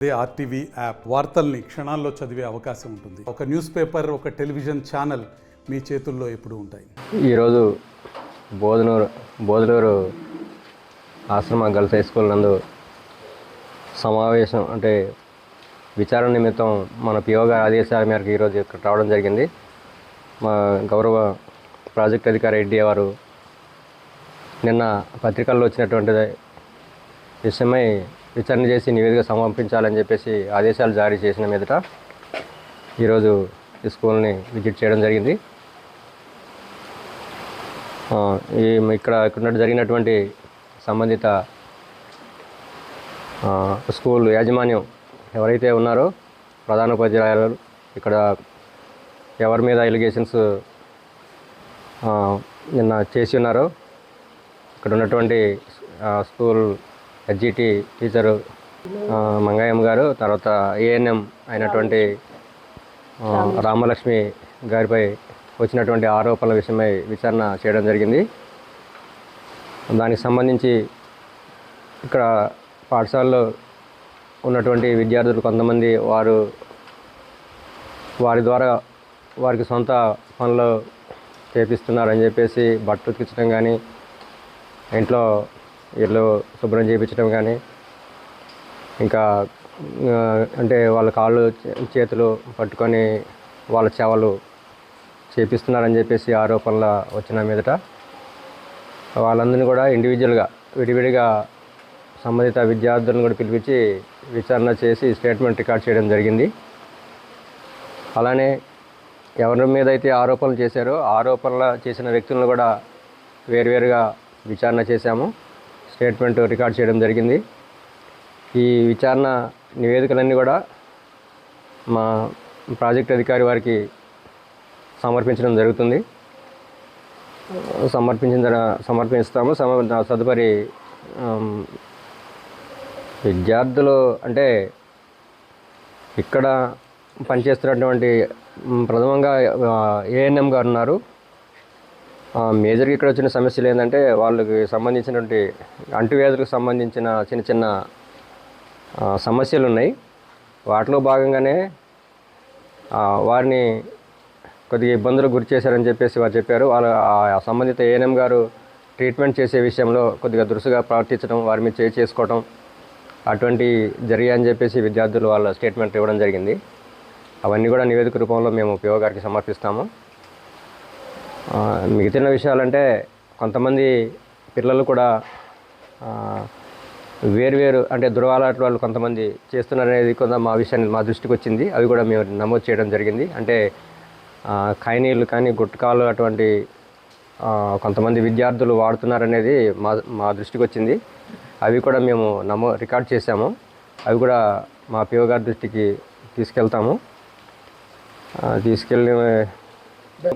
అదే RTV app వార్తల్ని క్షణాల్లో చదివే అవకాశం ఉంటుంది. ఒక న్యూస్ పేపర్, ఒక టెలివిజన్ ఛానల్ మీ చేతుల్లో ఎప్పుడూ ఉంటాయి. ఈరోజు బోధనూరు ఆశ్రమ గర్ల్స్ హై స్కూల్ నందు సమావేశం అంటే విచారణ నిమిత్తం మన పిఓ గారి ఆదేశాల మేరకు ఈరోజు ఇక్కడ రావడం జరిగింది. మా గౌరవ ప్రాజెక్ట్ అధికారి రెడ్డి వారు నిన్న పత్రికల్లో వచ్చినటువంటి విషయమై విచారణ చేసి నివేదిక సమర్పించాలని చెప్పేసి ఆదేశాలు జారీ చేసిన మీదట ఈరోజు ఈ స్కూల్ని విజిట్ చేయడం జరిగింది. ఇక్కడ జరిగినటువంటి సంబంధిత స్కూల్ యాజమాన్యం ఎవరైతే ఉన్నారో ప్రధానోపాధ్యాయులు ఇక్కడ ఎవరి మీద ఎలిగేషన్స్ నిన్న చేసి ఉన్నారో ఇక్కడ ఉన్నటువంటి స్కూల్ హెచ్జిటి టీచరు మంగయ్యమ్మ గారు, తర్వాత ఏఎన్ఎం అయినటువంటి రామలక్ష్మి గారిపై వచ్చినటువంటి ఆరోపణల విషయమై విచారణ చేయడం జరిగింది. దానికి సంబంధించి ఇక్కడ పాఠశాలలో ఉన్నటువంటి విద్యార్థులు కొంతమంది వారి ద్వారా వారికి సొంత పనులు చేపిస్తున్నారని చెప్పేసి బట్టలు ఉతికించడం కానీ, ఇంట్లో ఇల్లు శుభ్రం చేయించడం కానీ, ఇంకా అంటే వాళ్ళ కాళ్ళు చేతులు పట్టుకొని వాళ్ళ సేవలు చేపిస్తున్నారని చెప్పేసి ఆరోపణలు వచ్చిన మీదట వాళ్ళందరినీ కూడా ఇండివిజువల్గా విడివిడిగా సంబంధిత విద్యార్థులను కూడా పిలిపించి విచారణ చేసి స్టేట్మెంట్ రికార్డ్ చేయడం జరిగింది. అలానే ఎవరి మీద అయితే ఆరోపణలు చేశారో ఆరోపణలు చేసిన వ్యక్తులను కూడా వేరువేరుగా విచారణ చేశాము, స్టేట్మెంట్ రికార్డ్ చేయడం జరిగింది. ఈ విచారణ నివేదికలన్నీ కూడా మా ప్రాజెక్ట్ అధికారి వారికి సమర్పించడం జరుగుతుంది. సమర్పిస్తాము. తదుపరి విద్యార్థులు అంటే ఇక్కడ పనిచేస్తున్నటువంటి ప్రథమంగా ఏఎన్ఎం గారు ఉన్నారు. మేజర్గా ఇక్కడ వచ్చిన సమస్యలు ఏంటంటే వాళ్ళకి సంబంధించినటువంటి అంటువ్యాధులకు సంబంధించిన చిన్న చిన్న సమస్యలు ఉన్నాయి. వాటిలో భాగంగానే వారిని కొద్దిగా ఇబ్బందులకు గురి చేశారని చెప్పేసి వారు చెప్పారు. వాళ్ళ సంబంధిత ఏఎన్ఎం గారు ట్రీట్మెంట్ చేసే విషయంలో కొద్దిగా దురుసుగా ప్రవర్తించడం, వారి మీద చేసుకోవడం అటువంటి జరిగాయని చెప్పేసి విద్యార్థులు వాళ్ళ స్టేట్మెంట్ ఇవ్వడం జరిగింది. అవన్నీ కూడా నివేదిక రూపంలో మేము పిఓ గారికి సమర్పిస్తాము. మిగతా విషయాలంటే కొంతమంది పిల్లలు కూడా వేరు అంటే దురలవాట్ల వాళ్ళు కొంతమంది చేస్తున్నారనేది మా విషయాన్ని మా దృష్టికి వచ్చింది. అవి కూడా మేము నమోదు చేయడం జరిగింది. అంటే ఖైనీలు కానీ గుట్కాలు అటువంటి కొంతమంది విద్యార్థులు వాడుతున్నారనేది మా దృష్టికి వచ్చింది. అవి కూడా మేము రికార్డ్ చేశాము. అవి కూడా మా పిఓ గారి దృష్టికి తీసుకెళ్తాము. తీసుకెళ్ళి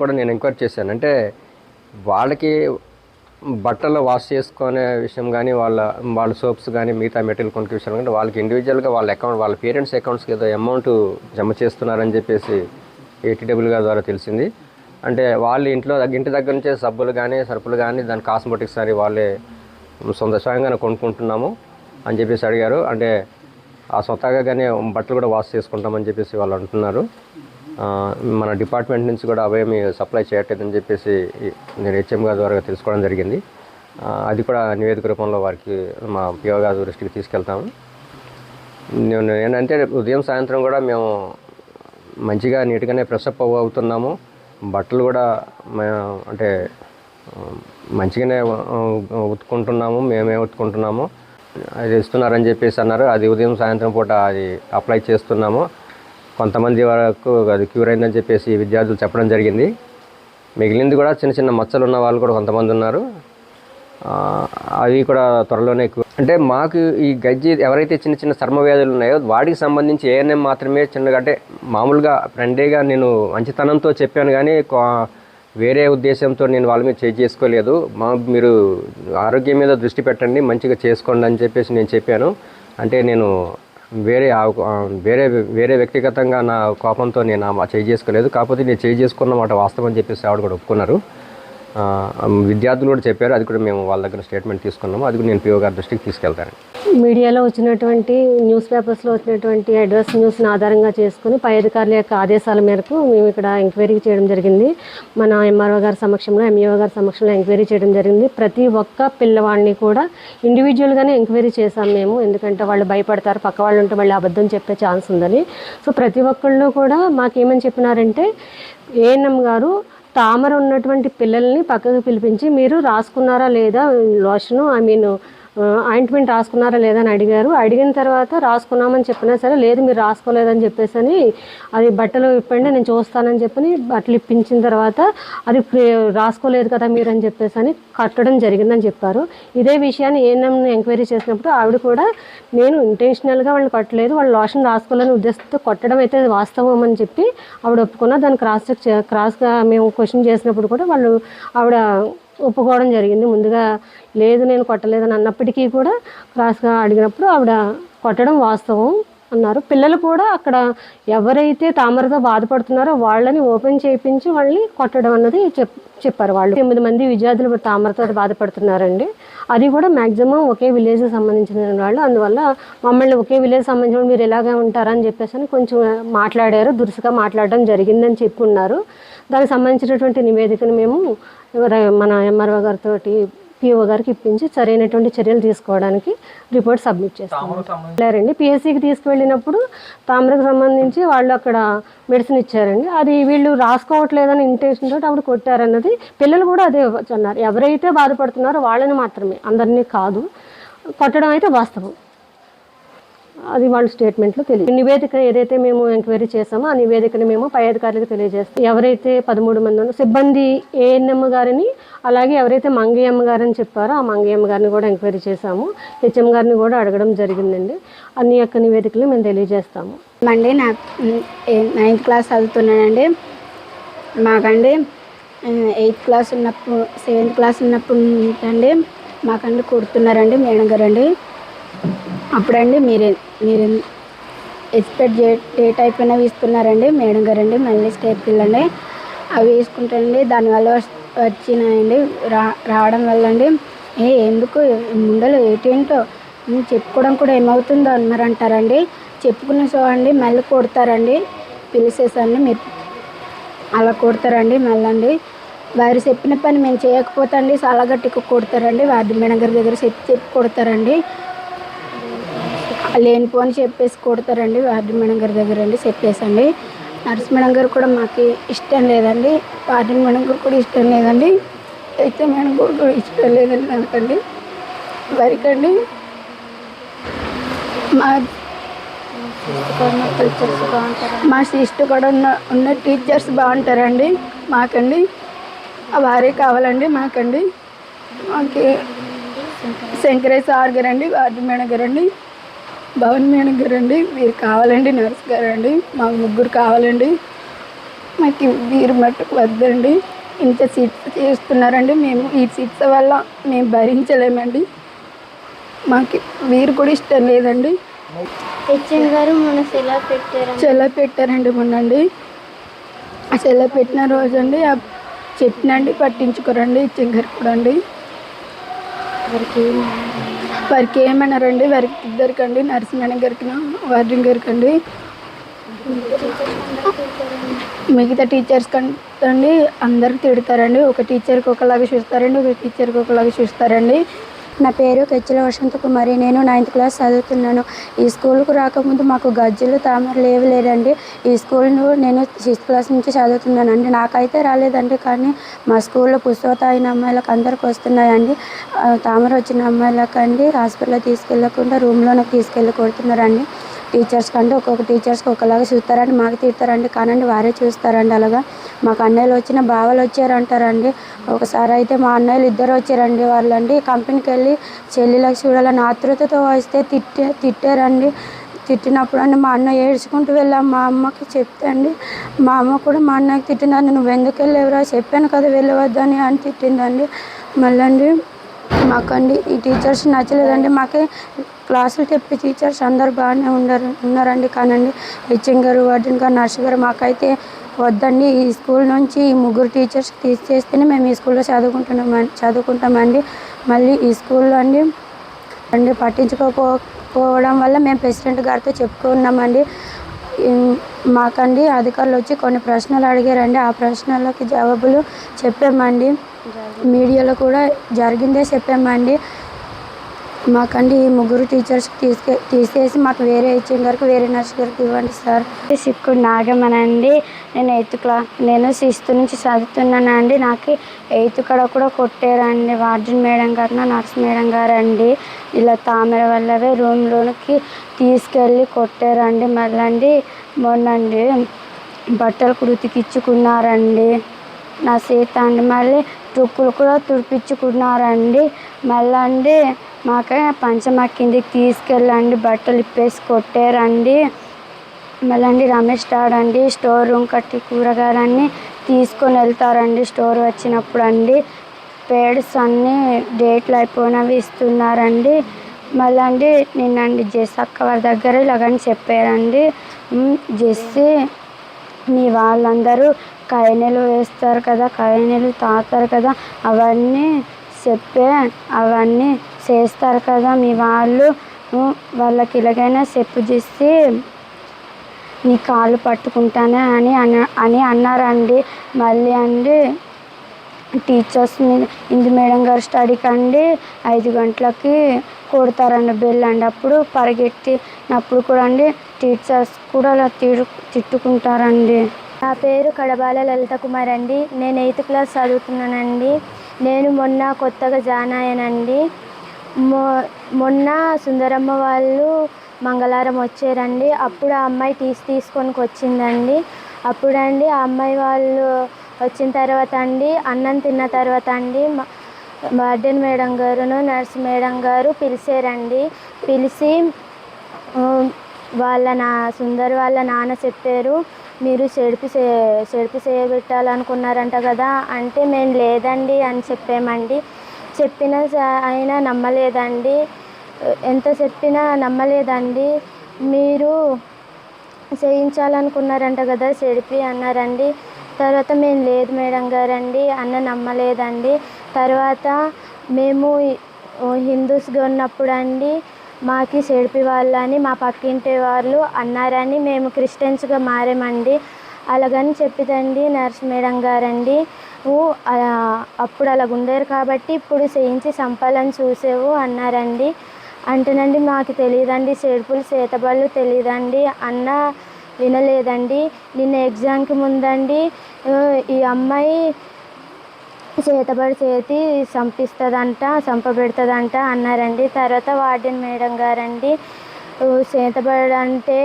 కూడా నేను ఎంక్వైరీ చేశాను. అంటే వాళ్ళకి బట్టలు వాష్ చేసుకునే విషయం కానీ, వాళ్ళ సోప్స్ కానీ, మిగతా మెటీరియల్ కొనుక్కునే విషయం కానీ వాళ్ళకి ఇండివిజువల్గా వాళ్ళ పేరెంట్స్ అకౌంట్స్కి ఏదో అమౌంట్ జమ చేస్తున్నారని చెప్పేసి ఏటీడబ్ల్యూ గారి ద్వారా తెలిసింది. అంటే వాళ్ళు ఇంటి దగ్గర నుంచే సబ్బులు కానీ, సరుకులు కానీ, దాని కాస్మెటిక్స్ అని వాళ్ళే స్వయంగానే కొనుక్కుంటున్నాము అని చెప్పేసి అడిగారు. అంటే ఆ స్వతహాగా కానీ బట్టలు కూడా వాష్ చేసుకుంటామని చెప్పేసి వాళ్ళు అంటున్నారు. మన డిపార్ట్మెంట్ నుంచి కూడా అవేమి సప్లై చేయట్లేదని చెప్పేసి నేను హెచ్ఎం గారి ద్వారా తెలుసుకోవడం జరిగింది. అది కూడా నివేదిక రూపంలో వారికి మా పిఓ గారి దృష్టికి తీసుకెళ్తాము. ఏంటంటే ఉదయం సాయంత్రం కూడా మేము మంచిగా నీట్గానే ఫ్రెషప్ అవుతున్నాము. బట్టలు కూడా అంటే మంచిగానే ఉతుక్కుంటున్నాము, మేమే ఉతుక్కుంటున్నాము. అది ఇస్తున్నారని చెప్పేసి అన్నారు. అది ఉదయం సాయంత్రం పూట అది అప్లై చేస్తున్నాము. కొంతమంది వరకు అది క్యూర్ అయిందని చెప్పేసి విద్యార్థులు చెప్పడం జరిగింది. మిగిలింది కూడా చిన్న చిన్న మచ్చలు ఉన్న వాళ్ళు కూడా కొంతమంది ఉన్నారు. అవి కూడా త్వరలోనే అంటే మాకు ఈ గజ్జి ఎవరైతే చిన్న చిన్న చర్మ వ్యాధులు ఉన్నాయో వాటికి సంబంధించి ఏఎన్ఎం మాత్రమే చిన్నగా అంటే మామూలుగా ఫ్రెండ్లీగా నేను మంచితనంతో చెప్పాను కానీ వేరే ఉద్దేశంతో నేను వాళ్ళ మీద చేసుకోలేదు. మీరు ఆరోగ్యం మీద దృష్టి పెట్టండి, మంచిగా చేసుకోండి అని చెప్పేసి నేను చెప్పాను. అంటే నేను వేరే వ్యక్తిగతంగా నా కోపంతో నేను చేసుకోలేదు. కాకపోతే నేను చేసుకున్న మాట వాస్తవం అని చెప్పేసి ఆవిడ కూడా ఒప్పుకున్నారు. విద్యార్థులు కూడా చెప్పారు. అది కూడా మేము వాళ్ళ దగ్గర స్టేట్మెంట్ తీసుకున్నాము. అది కూడా నేను పిఓ గారి దృష్టికి తీసుకెళ్తాను. మీడియాలో వచ్చినటువంటి న్యూస్ పేపర్స్లో వచ్చినటువంటి అడ్రస్ న్యూస్ని ఆధారంగా చేసుకుని పై అధికారుల యొక్క ఆదేశాల మేరకు మేము ఇక్కడ ఎంక్వైరీ చేయడం జరిగింది. మన ఎంఆర్ఓ గారి సమక్షంలో, ఎంఈఓ గారి సమక్షంలో ఎంక్వైరీ చేయడం జరిగింది. ప్రతి ఒక్క పిల్లవాడిని కూడా ఇండివిజువల్గానే ఎంక్వైరీ చేశాం మేము. ఎందుకంటే వాళ్ళు భయపడతారు, పక్క వాళ్ళు ఉంటే మళ్ళీ అబద్ధం చెప్పే ఛాన్స్ ఉందని. సో ప్రతి ఒక్కళ్ళు కూడా మాకేమని చెప్పినారంటే, ఏఎన్ఎం గారు తామర ఉన్నటువంటి పిల్లల్ని పక్కకు పిలిపించి మీరు రాసుకున్నారా లేదా లోషను ఆయింట్మెంట్ రాసుకున్నారా లేదా అని అడిగారు. అడిగిన తర్వాత రాసుకున్నామని చెప్పినా సరే లేదు మీరు రాసుకోలేదని చెప్పేసి అని అది బట్టలు ఇప్పండి నేను చూస్తానని చెప్పని బట్టలు ఇప్పించిన తర్వాత అది రాసుకోలేదు కదా మీరు అని చెప్పేసి అని కట్టడం జరిగిందని చెప్పారు. ఇదే విషయాన్ని ఏఎన్ఎం ఎంక్వైరీ చేసినప్పుడు ఆవిడ కూడా నేను ఇంటెన్షనల్గా వాళ్ళు కట్టలేదు, వాళ్ళు లోషన్ రాసుకోలేని ఉద్దేశంతో కొట్టడం అయితే వాస్తవం అని చెప్పి ఆవిడ ఒప్పుకున్నా. దాన్ని క్రాస్గా మేము క్వశ్చన్ చేసినప్పుడు కూడా ఆవిడ ఒప్పుకోవడం జరిగింది. ముందుగా లేదు నేను కొట్టలేదని అన్నప్పటికీ కూడా క్రాస్గా అడిగినప్పుడు ఆవిడ కొట్టడం వాస్తవం అన్నారు. పిల్లలు కూడా అక్కడ ఎవరైతే తామరతో బాధపడుతున్నారో వాళ్ళని ఓపెన్ చేయించి వాళ్ళని కొట్టడం అన్నది చెప్పారు. వాళ్ళు 8 మంది విద్యార్థులు తామరతో బాధపడుతున్నారండి. అది కూడా మ్యాక్సిమం ఒకే విలేజ్కి సంబంధించిన వాళ్ళు. అందువల్ల మమ్మల్ని ఒకే విలేజ్ సంబంధించిన మీరు ఎలాగే ఉంటారని చెప్పేసి అని కొంచెం మాట్లాడారు, దురుసుగా మాట్లాడడం జరిగిందని చెప్పి ఉన్నారు. దానికి సంబంధించినటువంటి నివేదికను మేము మన ఎంఆర్ఓ గారితో పిఓ గారికి ఇప్పించి సరైనటువంటి చర్యలు తీసుకోవడానికి రిపోర్ట్ సబ్మిట్ చేస్తారండి. పిఎస్సికి తీసుకువెళ్ళినప్పుడు తామరకు సంబంధించి వాళ్ళు అక్కడ మెడిసిన్ ఇచ్చారండి. అది వీళ్ళు రాసుకోవట్లేదని ఇంటెన్షన్ తోటి అప్పుడు కొట్టారన్నది పిల్లలు కూడా అదే అన్నారు. ఎవరైతే బాధపడుతున్నారో వాళ్ళని మాత్రమే, అందరినీ కాదు. కొట్టడం అయితే వాస్తవం, అది వాళ్ళ స్టేట్మెంట్లో తెలియదు. నివేదిక ఏదైతే మేము ఎంక్వైరీ చేసామో ఆ నివేదికని మేము పై అధికారులకు తెలియజేస్తాం. ఎవరైతే 13 మంది ఉన్న సిబ్బంది ఏఎన్ఎం గారిని, అలాగే ఎవరైతే మంగయ్యమ్మ గారని చెప్పారో ఆ మంగయ్యమ్మ గారిని కూడా ఎంక్వైరీ చేశాము. హెచ్ఎం గారిని కూడా అడగడం జరిగిందండి. అన్ని యొక్క నివేదికలు మేము తెలియజేస్తాము. అండి నాకు 9th క్లాస్ చదువుతున్నానండి. మాకండి 8th క్లాస్ ఉన్నప్పుడు 7th క్లాస్ ఉన్నప్పుడు అండి మాకండి కుడుతున్నారండి మేడం గారండి. అప్పుడండి మీరు ఎక్స్పెక్ట్ డేట్ అయిపోయినవి ఇస్తున్నారండి మేడం గారండి. మళ్ళీ స్టేట్కి వెళ్ళండి అవి వేసుకుంటానండి. దానివల్ల వచ్చినాయండి రావడం వల్ల అండి ఎందుకు ముందలు ఏంటో చెప్పుకోవడం కూడా ఏమవుతుందో అన్నారు అంటారండి. చెప్పుకునే సో అండి మళ్ళీ కొడతారండి, పిలిచేసండి మీరు అలా కొడతారండి. మళ్ళీ అండి వారు చెప్పిన పని మేము చేయకపోతే అండి చాలా గట్టిగా కొడతారండి. వార్డు మేడం గారి దగ్గర చెప్పి కొడతారండి. లేనిపోని చెప్పేసి కొడతారండి వార్డు మేడం గారి దగ్గర అండి చెప్పేసండి. నర్స్ మేడం గారు కూడా మాకు ఇష్టం లేదండి, వార్డు మేడం గారు కూడా ఇష్టం లేదండి, అయితే మేడం కూడా ఇష్టం లేదండి అనుకోండి. వరకండి మా సిస్టర్ కూడా ఉన్న టీచర్స్ బాగుంటారండి మాకండి. వారే కావాలండి మాకండి. మాకు శంకరేశ్ సార్ గారండి, వార్డు మేడం గారండి, భవన్ మేడం గారండి, వీరు కావాలండి. నర్స్ గారండి, మాకు 3 కావాలండి. మాకు వీరు మట్టుకు వద్దండి. ఇంత సీట్స్ చేస్తున్నారండి, మేము ఈ సీట్స్ వల్ల మేము భరించలేమండి. మాకు వీరు కూడా ఇష్టం లేదండి. హెచ్ఎం గారు మొన్న సెలవు పెట్టారండి మొన్నండి. సెలవు పెట్టిన రోజు అండి చెప్పినండి పట్టించుకోరండి హెచ్ఎం గారు కూడా అండి. వారికి ఏమన్నారండి, వారికి 2 నర్స్ మేడం గారికి వార్డెన్ గారికి అండి. మిగతా టీచర్స్ కంటే అందరికి తిడతారండి. ఒక టీచర్కి ఒకలాగా చూస్తారండి, ఒక టీచర్కి ఒకలాగా చూస్తారండి. నా పేరు కెచ్చల వసంత కుమారి. నేను 9th క్లాస్ చదువుతున్నాను. ఈ స్కూల్కు రాకముందు మాకు గజ్జలు తామరలు ఏవి లేదండి. ఈ స్కూల్ను నేను 6th క్లాస్ నుంచి చదువుతున్నానండి. నాకైతే రాలేదండి, కానీ మా స్కూల్లో పుస్తక అయిన అమ్మాయిలకు అందరికి వస్తున్నాయండి. తామర వచ్చిన అమ్మాయిలకండి హాస్పిటల్లో తీసుకెళ్ళకుండా రూమ్లోనే తీసుకెళ్ళి కొడుతున్నారండి. టీచర్స్ కంటే ఒక్కొక్క టీచర్స్కి ఒకలాగా చూస్తారండి, మాకు తిడతారండి, కానండి వారే చూస్తారండి. అలాగా మాకు అన్నయ్యలు వచ్చిన బావలు వచ్చారంటారండి. ఒకసారి అయితే మా అన్నయ్యలు 2 వచ్చారండి. వాళ్ళండి కంపెనీకి వెళ్ళి చెల్లిలకు చూడాలని ఆతృతతో వస్తే తిట్టారండి. తిట్టినప్పుడు అండి మా అన్న ఏడ్చుకుంటూ వెళ్ళాం. మా అమ్మకి చెప్తే అండి మా అమ్మ కూడా మా అన్నకి తిట్టిందండి. నువ్వు ఎందుకు వెళ్ళేవరా, చెప్పాను కదా వెళ్ళవద్దని అని తిట్టిందండి. మళ్ళీ మాకండి ఈ టీచర్స్ నచ్చలేదండి. మాకే క్లాసులు చెప్పే టీచర్స్ అందరు బాగానే ఉన్నారండి, కానండి హెచ్ఎం గారు, వార్డెన్ గారు, నర్సు గారు మాకైతే వద్దండి. ఈ స్కూల్ నుంచి ఈ 3 టీచర్స్ తీసేస్తేనే మేము ఈ స్కూల్లో చదువుకుంటామండి. మళ్ళీ ఈ స్కూల్లో అండి పట్టించుకోకపోవడం వల్ల మేము ప్రెసిడెంట్ గారితో చెప్పుకున్నామండి. మాకండి అధికారులు వచ్చి కొన్ని ప్రశ్నలు అడిగారండి. ఆ ప్రశ్నలకి జవాబులు చెప్పామండి. మీడియాలో కూడా జరిగిందే చెప్పామండి. మాకండి ఈ 3 టీచర్స్ తీసేసి మాకు వేరే హెచ్ఎం గారికి వేరే నర్స్ గారికి ఇవ్వండి సార్. సిక్కు నాగమనండి. నేను 6th నుంచి చదువుతున్నానండి. నాకు 8th కూడా కొట్టారండి. వార్డెన్ మేడం గారు, నర్స్ మేడం గారు అండి ఇలా తామర వల్లవే రూమ్లోనికి తీసుకెళ్ళి కొట్టారండి. మళ్ళీ మొన్నండి బట్టలు ఉతికించుకున్నారండి నా చేత అండి. మళ్ళీ టుక్కులు కూడా తుడిపించుకున్నారండి. మళ్ళీ మాకే పంచమ కిందికి తీసుకెళ్ళండి బట్టలు ఇప్పేసి కొట్టారండి. మళ్ళీ రమేష్ తాడండి స్టోర్ రూమ్ కట్టి కూరగాయలన్నీ తీసుకొని వెళ్తారండి. స్టోర్ వచ్చినప్పుడు అండి పేడ్స్ అన్నీ డేట్లు అయిపోయినవి ఇస్తున్నారండి. మళ్ళీ నిన్నండి జెస్ అక్క వారి దగ్గర ఇలాగని చెప్పారండి. జెస్సి మీ వాళ్ళందరూ కైనెలు వేస్తారు కదా, కైనెలు తాతారు కదా, అవన్నీ చేస్తారు కదా మీ వాళ్ళు, వాళ్ళకి ఇలాగైనా చెప్పు చేసి నీ కాళ్ళు పట్టుకుంటానే అని అన్నారండి. మళ్ళీ అండి టీచర్స్ ఇందు మేడం గారు స్టడీకి అండి 5 గంటలకి కొడతారండి బెల్ అండి. అప్పుడు పరిగెట్టినప్పుడు కూడా అండి టీచర్స్ కూడా అలా తిట్టుకుంటారండి. నా పేరు కడబాల లలిత కుమార్ అండి. నేను 8th క్లాస్ చదువుతున్నానండి. నేను మొన్న కొత్తగా జాయిన్ అయ్యానండి. మొన్న సుందరమ్మ వాళ్ళు మంగళవారం వచ్చారండి. అప్పుడు ఆ అమ్మాయి తీసుకొని వచ్చిందండి. అప్పుడండి ఆ అమ్మాయి వాళ్ళు వచ్చిన తర్వాత అండి అన్నం తిన్న తర్వాత అండి వార్డెన్ మేడం గారును నర్స్ మేడం గారు పిలిచారండి. పిలిచి సుందర్ వాళ్ళ నాన్న చెప్పారు, మీరు చెడిపి చేయబెట్టాలనుకున్నారంట కదా అంటే మేము లేదండి అని చెప్పామండి. చెప్పినా అయినా నమ్మలేదండి. ఎంత చెప్పినా నమ్మలేదండి. మీరు చేయించాలనుకున్నారంట కదా చెడిపి అన్నారండి. తర్వాత మేము లేదు మేడం గారండి అన్న నమ్మలేదండి. తర్వాత మేము హిందూస్గా ఉన్నప్పుడు అండి మాకు చెడిపి వాళ్ళని మా పక్కింటి వాళ్ళు అన్నారని మేము క్రిస్టియన్స్గా మారామండి. అలాగని చెప్పిదండి నర్స్ మేడం గారండి, అప్పుడు అలాగ ఉండేరు కాబట్టి ఇప్పుడు చేయించి చంపాలని చూసేవు అన్నారండి. అంటేనండి మాకు తెలియదండి, చెడుపులు చేతబళ్ళు తెలియదండి అన్న వినలేదండి. నిన్న ఎగ్జామ్కి ముందండి ఈ అమ్మాయి చేతబడి చేతి చంపబెడుతుందంట అన్నారండి. తర్వాత వార్డెన్ మేడం గారండి చేతబడి అంటే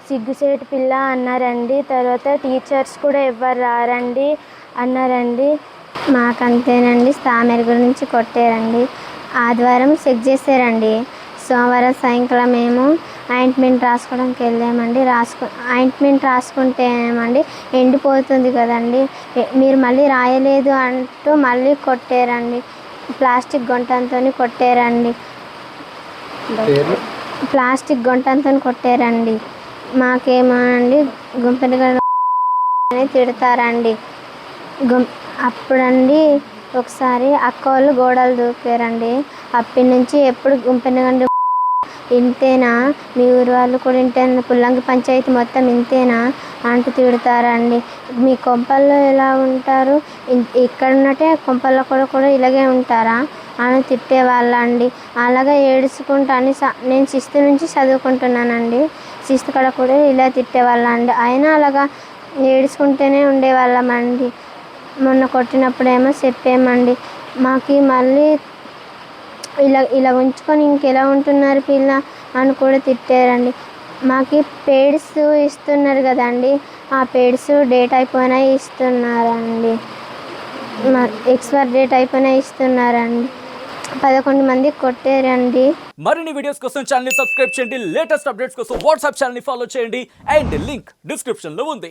సిగ్గుచేటు పిల్ల అన్నారండి. తర్వాత టీచర్స్ కూడా ఎవ్వరు రారండి అన్నారండి. మాకంతేనండి. తామర గురించి కొట్టారండి. ఆదివారం చెక్ చేశారండి. సోమవారం సాయంకాలం మేము ఆయింట్మెంట్ రాసుకోవడానికి వెళ్ళామండి. ఆయింట్మెంట్ రాసుకుంటే ఏమండి ఎండిపోతుంది కదండి, మీరు మళ్ళీ రాయలేదు అంటూ మళ్ళీ కొట్టారండి. ప్లాస్టిక్ గొంటంతో కొట్టారండి. మాకేమో అండి గుంపెనగా తిడతారండి. అప్పుడండి ఒకసారి అక్క వాళ్ళు గోడలు దూకారండి. అప్పటి నుంచి ఎప్పుడు గుంపెనగండి ఇంతేనా, మీ ఊరు వాళ్ళు కూడా ఇంతేనా, పుల్లంగి పంచాయతీ మొత్తం ఇంతేనా అంటూ తిడతారండి. మీ కొంపల్లో ఎలా ఉంటారు, ఇక్కడ ఉన్నట్టే కొంపల్లో కూడా ఇలాగే ఉంటారా అని తిట్టేవాళ్ళండి. అలాగే ఏడుచుకుంటా అని నేను 6th నుంచి చదువుకుంటున్నానండి. 6th కాడ కూడా ఇలా తిట్టేవాళ్ళండి. అయినా అలాగా ఏడుచుకుంటూనే ఉండేవాళ్ళమండి. మొన్న కొట్టినప్పుడేమో చెప్పామండి, మాకు మళ్ళీ ఇలా ఉంచుకొని ఇంకెలా ఉంటున్నారు పిల్ల అని కూడా తిట్టారండి. మాకు పేడ్స్ ఇస్తున్నారు కదండి, ఆ పేడ్స్ డేట్ అయిపోయినా ఇస్తున్నారండి, ఎక్స్పైర్ డేట్ అయిపోయినా ఇస్తున్నారండి. 11 మంది కొట్టారండి. మరిన్ని వీడియోస్ కోసం ఛానల్ ని సబ్స్క్రైబ్ చేయండి. లేటెస్ట్ అప్డేట్స్ కోసం వాట్సాప్ ఛానల్ ని ఫాలో చేయండి. అండ్ లింక్ డిస్క్రిప్షన్ లో ఉంది.